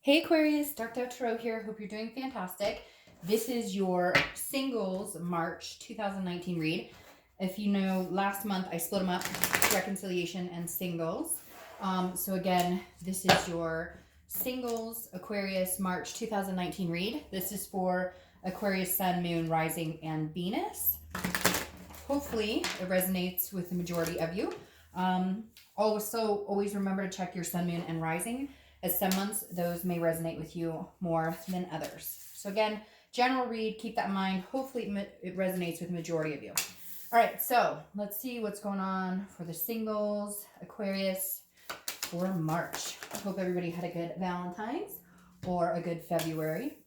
Hey Aquarius, darkdovetarot here. Hope you're doing fantastic. This is your singles March 2019 read. If you know, last month I split them up, reconciliation and singles. So again, this is your singles Aquarius March 2019 read. This is for Aquarius, Sun, Moon, Rising, and Venus. Hopefully it resonates with the majority of you. Also, always remember to check your Sun, Moon, and Rising, as some months those may resonate with you more than others. So again, general read, keep that in mind. Hopefully it resonates with the majority of you. All right, so let's see what's going on for the singles Aquarius for March. I hope everybody had a good Valentine's or a good February.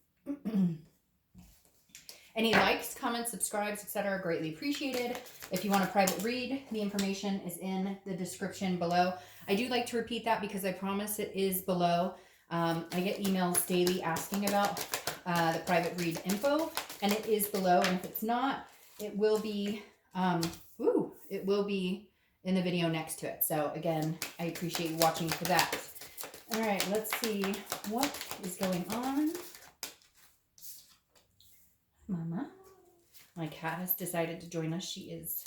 Any likes, comments, subscribes, etc. greatly appreciated. If you want a private read, the information is in the description below. I do like to repeat that because I promise it is below. I get emails daily asking about the private read info, and it is below. And if it's not, it will be it will be in the video next to it. So again, I appreciate you watching for that. All right, let's see what is going on. Mama. My cat has decided to join us. She is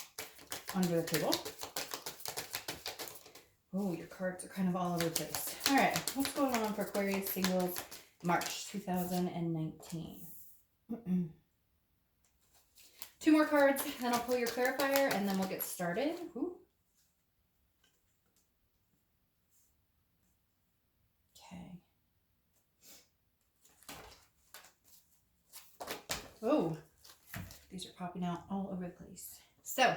under the table. Oh, your cards are kind of all over the place. All right, what's going on for Aquarius singles March 2019? Two more cards, then I'll pull your clarifier, and then we'll get started. Ooh. Okay. Oh, these are popping out all over the place. So, all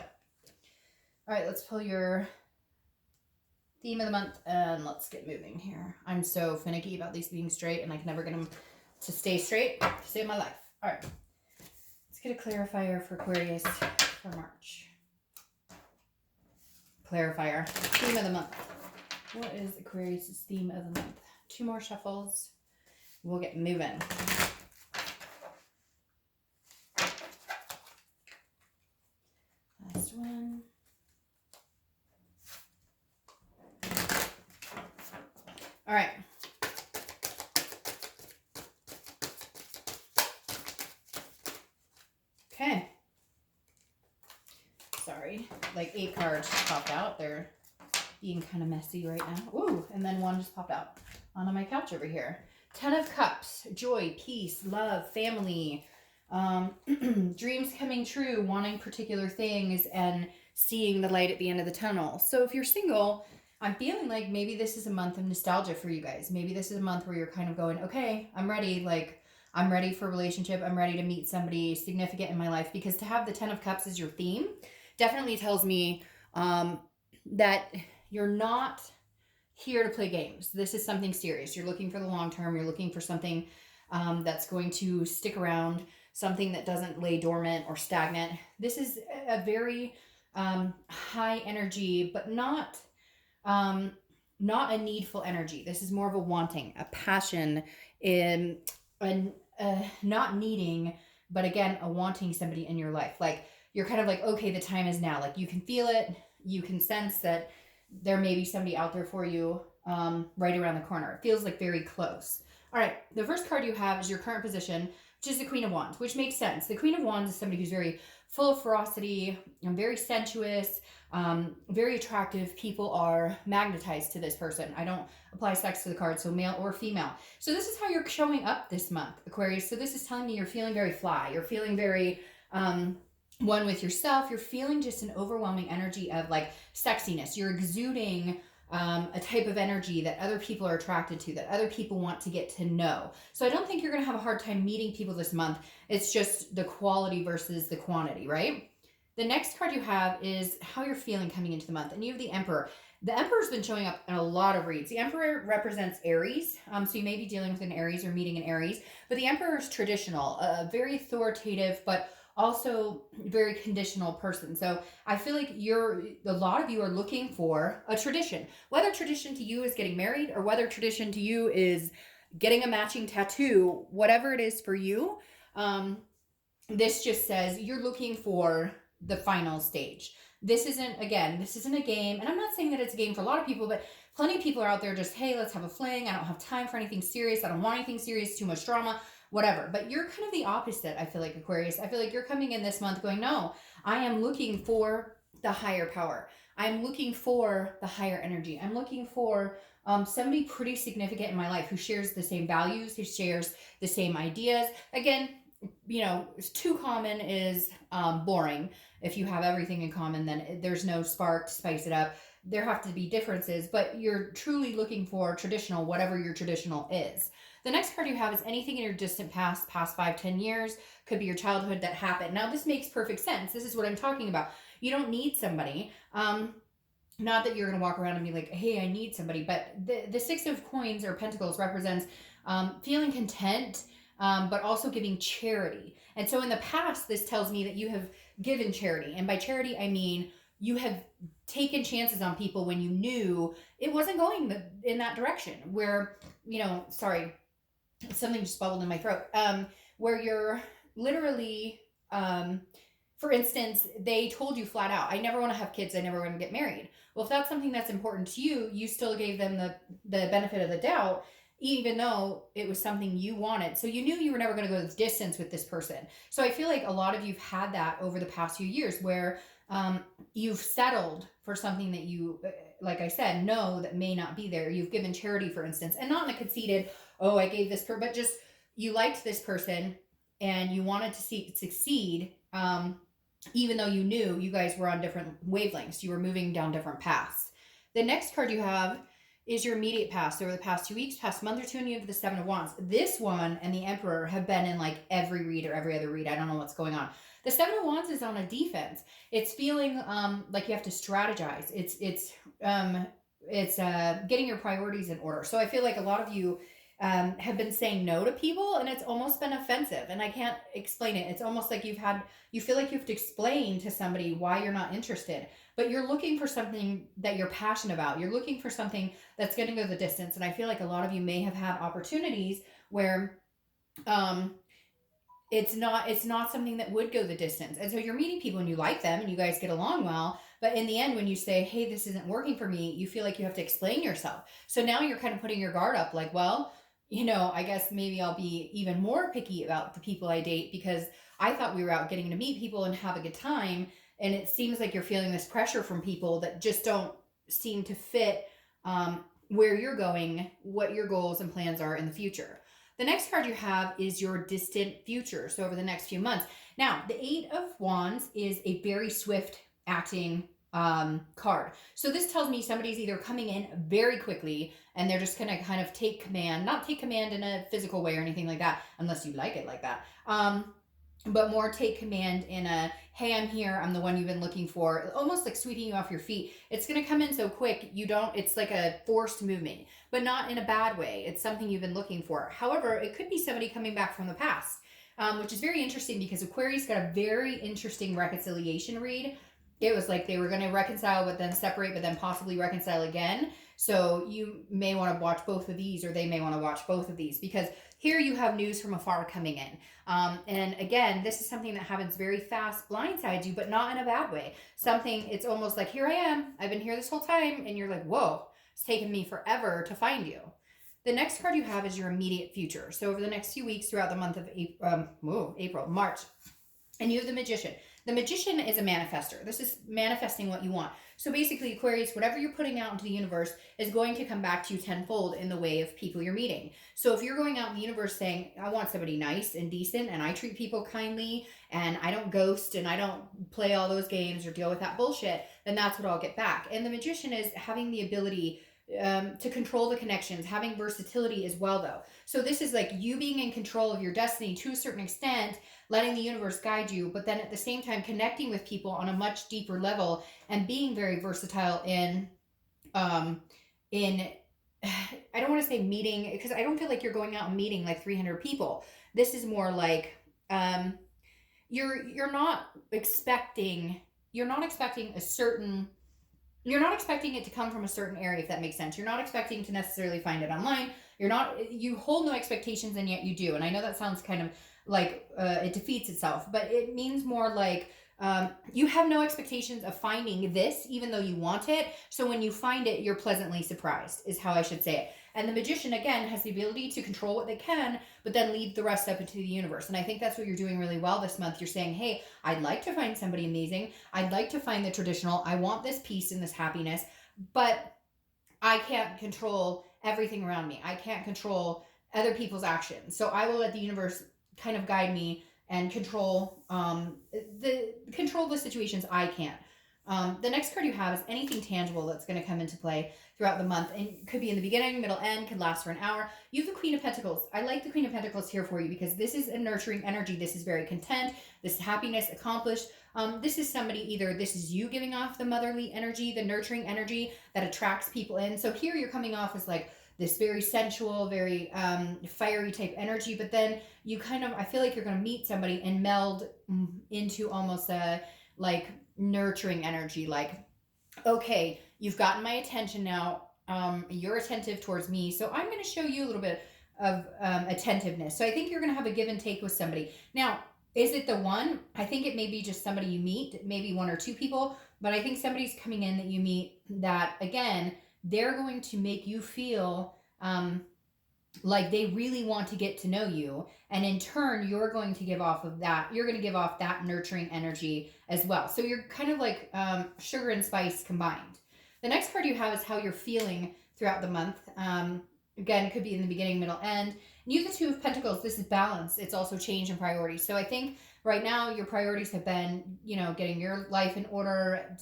right, let's pull your theme of the month and let's get moving here. I'm so finicky about these being straight, and I can never get them to stay straight to save my life. All right, let's get a clarifier for Aquarius for March. Clarifier, theme of the month. What is Aquarius' theme of the month? Two more shuffles. We'll get moving. Last one. All right. Okay. Sorry, like 8 cards just popped out. They're being kind of messy right now. Ooh, and then one just popped out onto my couch over here. 10 of Cups, joy, peace, love, family, dreams coming true, wanting particular things, and seeing the light at the end of the tunnel. So if you're single, I'm feeling like maybe this is a month of nostalgia for you guys. Maybe this is a month where you're kind of going, okay, I'm ready. Like, I'm ready for a relationship. I'm ready to meet somebody significant in my life. Because to have the 10 of Cups as your theme definitely tells me that you're not here to play games. This is something serious. You're looking for the long term. You're looking for something that's going to stick around, something that doesn't lay dormant or stagnant. This is a very high energy, but not a needful energy. This is more of a wanting, a passion, in not needing, but again, a wanting somebody in your life. Like, you're kind of like, okay, the time is now. Like, you can feel it. You can sense that there may be somebody out there for you right around the corner. It feels like very close. All right, the first card you have is your current position, which is the Queen of Wands, which makes sense. The Queen of Wands is somebody who's very full of ferocity, very sensuous, very attractive. People are magnetized to this person. I don't apply sex to the card, so male or female. So this is how you're showing up this month, Aquarius. So this is telling me you're feeling very fly. You're feeling very one with yourself. You're feeling just an overwhelming energy of like sexiness. You're exuding a type of energy that other people are attracted to, that other people want to get to know. So I don't think you're going to have a hard time meeting people this month. It's just the quality versus the quantity, right? The next card you have is how you're feeling coming into the month. And you have the Emperor. The Emperor's been showing up in a lot of reads. The Emperor represents Aries. So you may be dealing with an Aries or meeting an Aries. But the Emperor is traditional, very authoritative, but also very conditional person. So I feel like a lot of you are looking for a tradition. Whether tradition to you is getting married, or whether tradition to you is getting a matching tattoo, whatever it is for you, this just says you're looking for the final stage. This isn't a game, and I'm not saying that it's a game for a lot of people, but plenty of people are out there just, hey, let's have a fling. I don't have time for anything serious. I don't want anything serious, too much drama, whatever. But you're kind of the opposite, I feel like, Aquarius. I feel like you're coming in this month going, no, I am looking for the higher power. I'm looking for the higher energy. I'm looking for somebody pretty significant in my life who shares the same values, who shares the same ideas. Again, you know, too common is boring. If you have everything in common, then there's no spark to spice it up. There have to be differences, but you're truly looking for traditional, whatever your traditional is. The next card you have is anything in your distant past 5-10 years, could be your childhood that happened. Now, this makes perfect sense. This is what I'm talking about. You don't need somebody. Not that you're going to walk around and be like, hey, I need somebody, but the Six of Coins or Pentacles represents feeling content, but also giving charity. And so in the past, this tells me that you have given charity. And by charity, I mean you have taken chances on people when you knew it wasn't going in that direction, where, you know, sorry, something just bubbled in my throat, where you're literally, for instance, they told you flat out, I never want to have kids, I never want to get married. Well, if that's something that's important to you, you still gave them the benefit of the doubt, even though it was something you wanted. So you knew you were never going to go the distance with this person. So I feel like a lot of you've had that over the past few years where you've settled for something that you, like I said, know that may not be there. You've given charity, for instance, and not in a conceited, oh, I gave this person, but just you liked this person and you wanted to see it succeed, even though you knew you guys were on different wavelengths. You were moving down different paths. The next card you have is your immediate past. Over the past 2 weeks, past month or two, and you have the Seven of Wands. This one and the Emperor have been in like every read or every other read. I don't know what's going on. The Seven of Wands is on a defense. It's feeling like you have to strategize. It's getting your priorities in order. So I feel like a lot of you have been saying no to people, and it's almost been offensive, and I can't explain it. It's almost like you feel like you have to explain to somebody why you're not interested, but you're looking for something that you're passionate about. You're looking for something that's going to go the distance. And I feel like a lot of you may have had opportunities where it's not something that would go the distance. And so you're meeting people and you like them and you guys get along well, but in the end, when you say, hey, this isn't working for me, you feel like you have to explain yourself. So now you're kind of putting your guard up, like, well, you know, I guess maybe I'll be even more picky about the people I date because I thought we were out getting to meet people and have a good time. And it seems like you're feeling this pressure from people that just don't seem to fit where you're going, what your goals and plans are in the future. The next card you have is your distant future. So over the next few months. Now, the Eight of Wands is a very swift acting card. So this tells me somebody's either coming in very quickly and they're just going to kind of take command, not take command in a physical way or anything like that, unless you like it like that. But more take command in a, hey, I'm here, I'm the one you've been looking for, almost like sweeping you off your feet. It's going to come in so quick, it's like a forced movement, but not in a bad way. It's something you've been looking for. However, it could be somebody coming back from the past, which is very interesting because Aquarius got a very interesting reconciliation read. It was like they were going to reconcile, but then separate, but then possibly reconcile again. So you may want to watch both of these, or they may want to watch both of these, because here you have news from afar coming in. And again, this is something that happens very fast, blindsides you, but not in a bad way. It's almost like, here I am, I've been here this whole time, and you're like, whoa, it's taken me forever to find you. The next card you have is your immediate future. So over the next few weeks throughout the month of April, March, and you have the Magician. The Magician is a manifester. This is manifesting what you want. So basically, Aquarius, whatever you're putting out into the universe is going to come back to you tenfold in the way of people you're meeting. So if you're going out in the universe saying, I want somebody nice and decent, and I treat people kindly, and I don't ghost, and I don't play all those games or deal with that bullshit, then that's what I'll get back. And the Magician is having the ability to control the connections, having versatility as well, though. So this is like you being in control of your destiny to a certain extent, letting the universe guide you, but then at the same time connecting with people on a much deeper level and being very versatile in I don't want to say meeting, because I don't feel like you're going out and meeting like 300 people. This is more like you're not expecting it to come from a certain area, if that makes sense. You're not expecting to necessarily find it online. You hold no expectations, and yet you do. And I know that sounds kind of like it defeats itself, but it means more like You have no expectations of finding this, even though you want it. So when you find it, you're pleasantly surprised, is how I should say it. And the magician, again, has the ability to control what they can, but then leave the rest up into the universe. And I think that's what you're doing really well this month. You're saying, hey, I'd like to find somebody amazing. I'd like to find the traditional. I want this peace and this happiness, but I can't control everything around me. I can't control other people's actions. So I will let the universe kind of guide me and control the situations I can't. The next card you have is anything tangible that's going to come into play throughout the month, and it could be in the beginning, middle, end, could last for an hour. You have the Queen of Pentacles. I like the Queen of Pentacles here for you because this is a nurturing energy. This is very content. This is happiness, accomplished. This is somebody, either this is you giving off the motherly energy, the nurturing energy that attracts people in. So here you're coming off as like this very sensual, very fiery type energy, but then you kind of, I feel like you're going to meet somebody and meld into almost a like nurturing energy, like, okay, you've gotten my attention now, you're attentive towards me, so I'm going to show you a little bit of attentiveness. So I think you're going to have a give and take with somebody. Now, is it the one? I think it may be just somebody you meet, maybe one or two people, but I think somebody's coming in that you meet that, again, they're going to make you feel like they really want to get to know you. And in turn, you're going to give off of that. You're going to give off that nurturing energy as well. So you're kind of like sugar and spice combined. The next card you have is how you're feeling throughout the month. Again, it could be in the beginning, middle, end. And you have the Two of Pentacles. This is balance. It's also change and priorities. So I think right now your priorities have been, you know, getting your life in order.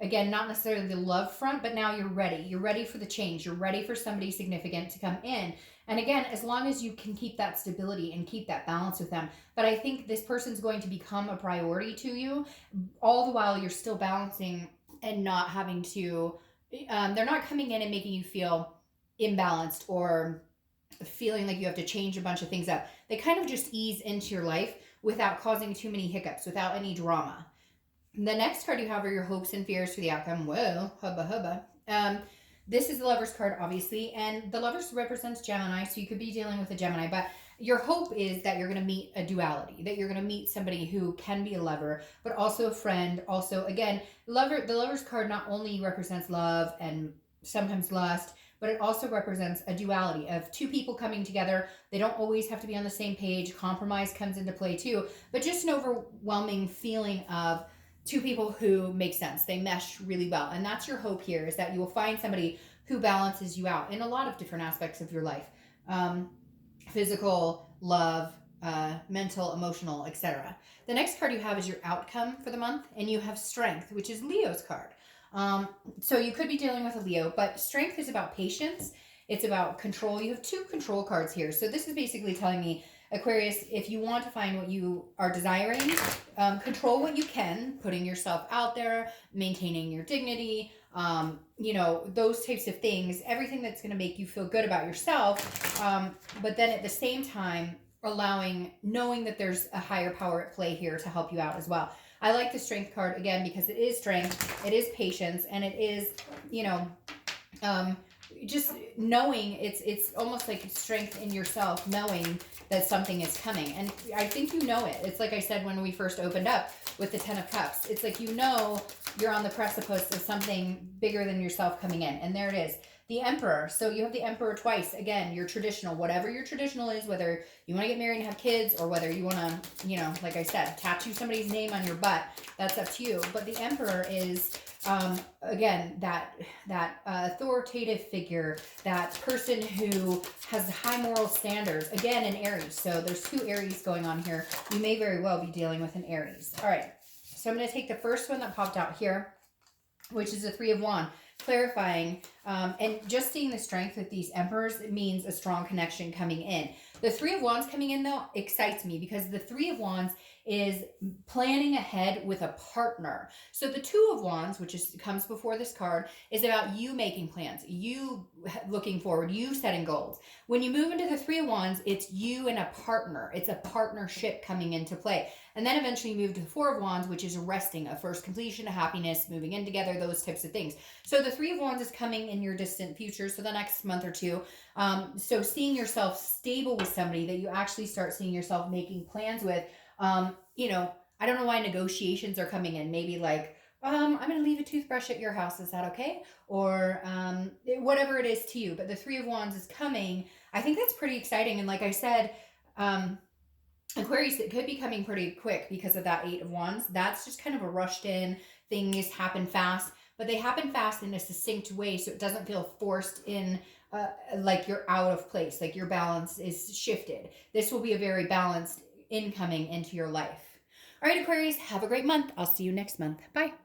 Again, not necessarily the love front, but now you're ready. You're ready for the change. You're ready for somebody significant to come in. And again, as long as you can keep that stability and keep that balance with them. But I think this person's going to become a priority to you, all the while you're still balancing and not having to, they're not coming in and making you feel imbalanced or feeling like you have to change a bunch of things up. They kind of just ease into your life without causing too many hiccups, without any drama. The next card you have are your hopes and fears for the outcome. Whoa, hubba hubba. This is the Lover's card, obviously, and the Lover's represents Gemini, so you could be dealing with a Gemini, but your hope is that you're going to meet a duality, that you're going to meet somebody who can be a lover, but also a friend. Also, again, the Lover's card not only represents love and sometimes lust, but it also represents a duality of two people coming together. They don't always have to be on the same page. Compromise comes into play too, but just an overwhelming feeling of two people who make sense. They mesh really well. And that's your hope here, is that you will find somebody who balances you out in a lot of different aspects of your life. Physical, love, mental, emotional, etc. The next card you have is your outcome for the month, and you have Strength, which is Leo's card. So you could be dealing with a Leo, but Strength is about patience. It's about control. You have two control cards here. So this is basically telling me, Aquarius, if you want to find what you are desiring, control what you can, putting yourself out there, maintaining your dignity, you know, those types of things, everything that's going to make you feel good about yourself. But then at the same time, knowing that there's a higher power at play here to help you out as well. I like the Strength card, again, because it is strength, it is patience, and it is, you know, just knowing it's almost like strength in yourself, knowing that something is coming. And I think you know it. It's like I said when we first opened up with the Ten of Cups. It's like, you know, you're on the precipice of something bigger than yourself coming in. And there it is. The Emperor. So you have the Emperor twice. Again, your traditional, whatever your traditional is, whether you want to get married and have kids, or whether you want to, you know, like I said, tattoo somebody's name on your butt, that's up to you. But the Emperor is, again, that authoritative figure, that person who has high moral standards, again, an Aries. So there's two Aries going on here. You may very well be dealing with an Aries. All right. So I'm going to take the first one that popped out here, which is the Three of Wands. Clarifying, and just seeing the strength with these Emperors, it means a strong connection coming in. The Three of Wands coming in, though, excites me because the Three of Wands is planning ahead with a partner. So the Two of Wands, which comes before this card, is about you making plans, you looking forward, you setting goals. When you move into the Three of Wands, it's you and a partner. It's a partnership coming into play. And then eventually you move to the Four of Wands, which is resting, a first completion, a happiness, moving in together, those types of things. So the Three of Wands is coming in your distant future, so the next month or two. So seeing yourself stable with somebody that you actually start seeing yourself making plans with, you know, I don't know why negotiations are coming in. Maybe like, I'm going to leave a toothbrush at your house. Is that okay? Or whatever it is to you. But the Three of Wands is coming. I think that's pretty exciting. And like I said, Aquarius, it could be coming pretty quick because of that Eight of Wands. That's just kind of a rushed in, things happen fast, but they happen fast in a succinct way, so it doesn't feel forced in, like you're out of place, like your balance is shifted. This will be a very balanced incoming into your life. All right, Aquarius, have a great month. I'll see you next month. Bye.